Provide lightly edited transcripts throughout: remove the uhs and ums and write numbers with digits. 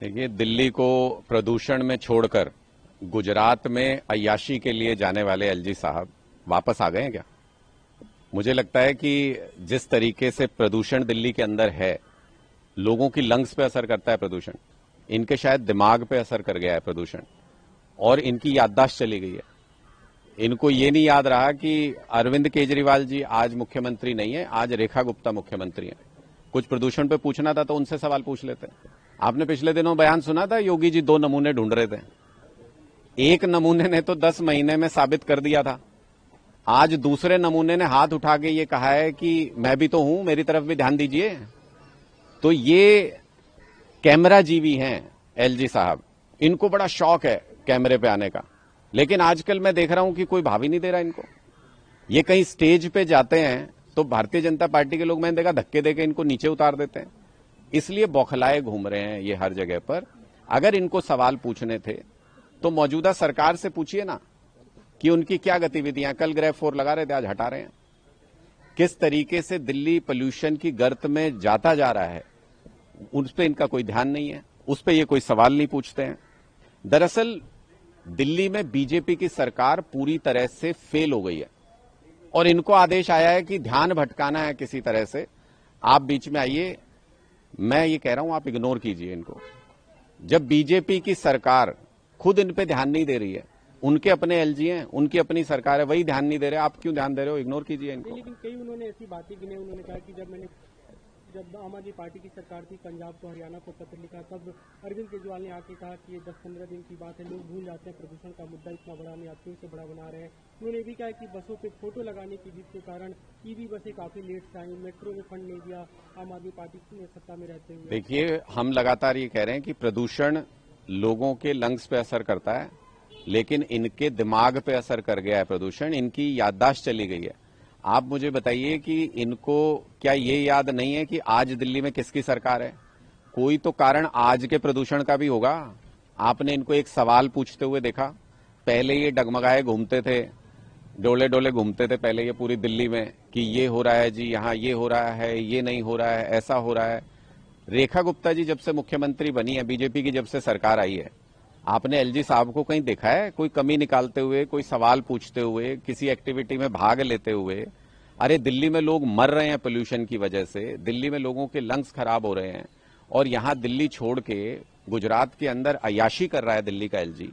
देखिए, दिल्ली को प्रदूषण में छोड़कर गुजरात में अय्याशी के लिए जाने वाले एलजी साहब वापस आ गए हैं क्या? मुझे लगता है कि जिस तरीके से प्रदूषण दिल्ली के अंदर है, लोगों की लंग्स पे असर करता है प्रदूषण, इनके शायद दिमाग पे असर कर गया है प्रदूषण, और इनकी याददाश्त चली गई है। इनको ये नहीं याद रहा कि अरविंद केजरीवाल जी आज मुख्यमंत्री नहीं है, आज रेखा गुप्ता मुख्यमंत्री हैं। कुछ प्रदूषण पे पूछना था तो उनसे सवाल पूछ लेते। आपने पिछले दिनों बयान सुना था, योगी जी 2 नमूने ढूंढ रहे थे। एक नमूने ने तो 10 महीने में साबित कर दिया था। आज दूसरे नमूने ने हाथ उठा के ये कहा है कि मैं भी तो हूं, मेरी तरफ भी ध्यान दीजिए। तो ये कैमरा जीवी हैं एलजी साहब, इनको बड़ा शौक है कैमरे पे आने का, लेकिन आजकल मैं देख रहा हूं कि कोई भाव ही नहीं दे रहा इनको। ये कहीं स्टेज पे जाते हैं तो भारतीय जनता पार्टी के लोग, मैंने देखा, धक्के देके इनको नीचे उतार देते हैं। इसलिए बौखलाए घूम रहे हैं ये हर जगह पर। अगर इनको सवाल पूछने थे तो मौजूदा सरकार से पूछिए ना कि उनकी क्या गतिविधियां। कल ग्रेफ 4 लगा रहे थे, आज हटा रहे हैं। किस तरीके से दिल्ली पोल्यूशन की गर्त में जाता जा रहा है, उस पर इनका कोई ध्यान नहीं है, उस पर ये कोई सवाल नहीं पूछते हैं। दरअसल दिल्ली में बीजेपी की सरकार पूरी तरह से फेल हो गई है और इनको आदेश आया है कि ध्यान भटकाना है किसी तरह से, आप बीच में आइए। मैं ये कह रहा हूं, आप इग्नोर कीजिए इनको। जब बीजेपी की सरकार खुद इन पे ध्यान नहीं दे रही है, उनके अपने एलजी हैं, उनकी अपनी सरकार है, वही ध्यान नहीं दे रहे, आप क्यों ध्यान दे रहे हो? इग्नोर कीजिए इनको। लेकिन कई उन्होंने ऐसी बातें गिनी, उन्होंने कहा कि जब आम आदमी पार्टी की सरकार थी, पंजाब को, हरियाणा को पत्र लिखा, तब अरविंद केजरीवाल ने आके कहा कि ये 10-15 दिन की बात है, लोग भूल जाते हैं, प्रदूषण का मुद्दा इतना बड़ा नहीं, आप क्यों से बड़ा बना रहे हैं। उन्होंने ये भी कहा कि बसों पे फोटो लगाने की जिद के कारण ईवी बसें काफी लेट से आई, मेट्रो में फंड नहीं दिया आम आदमी पार्टी की सत्ता में रहते हुए। देखिए, हम लगातार ये कह रहे हैं कि प्रदूषण लोगों के लंग्स पे असर करता है, लेकिन इनके दिमाग पे असर कर गया है प्रदूषण, इनकी याददाश्त चली गई है। आप मुझे बताइए कि इनको क्या ये याद नहीं है कि आज दिल्ली में किसकी सरकार है? कोई तो कारण आज के प्रदूषण का भी होगा। आपने इनको एक सवाल पूछते हुए देखा? पहले ये डगमगाए घूमते थे, डोले डोले घूमते थे पहले ये पूरी दिल्ली में कि ये हो रहा है जी, यहाँ ये हो रहा है, ये नहीं हो रहा है, ऐसा हो रहा है। रेखा गुप्ता जी जब से मुख्यमंत्री बनी है, बीजेपी की जब से सरकार आई है, आपने एलजी साहब को कहीं देखा है कोई कमी निकालते हुए, कोई सवाल पूछते हुए, किसी एक्टिविटी में भाग लेते हुए? अरे दिल्ली में लोग मर रहे हैं पोल्यूशन की वजह से, दिल्ली में लोगों के लंग्स खराब हो रहे हैं, और यहां दिल्ली छोड़ के गुजरात के अंदर अय्याशी कर रहा है दिल्ली का एलजी।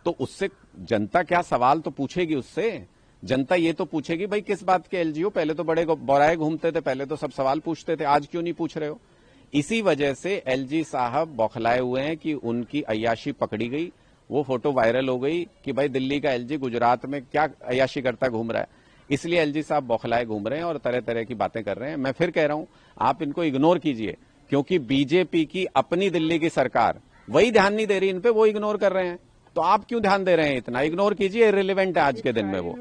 तो उससे जनता क्या सवाल तो पूछेगी? उससे जनता ये तो पूछेगी, भाई किस बात के एलजी हो? पहले तो बड़े बौराए घूमते थे, पहले तो सब सवाल पूछते थे, आज क्यों नहीं पूछ रहे हो? इसी वजह से एलजी साहब बौखलाए हुए हैं कि उनकी अय्याशी पकड़ी गई, वो फोटो वायरल हो गई कि भाई दिल्ली का एलजी गुजरात में क्या अय्याशी करता घूम रहा है। इसलिए एलजी साहब बौखलाए घूम रहे हैं और तरह तरह की बातें कर रहे हैं। मैं फिर कह रहा हूं, आप इनको इग्नोर कीजिए, क्योंकि बीजेपी की अपनी दिल्ली की सरकार वही ध्यान नहीं दे रही इन पे, वो इग्नोर कर रहे हैं। तो आप क्यों ध्यान दे रहे हैं? इतना इग्नोर कीजिए, इररिलेवेंट है आज के दिन में वो।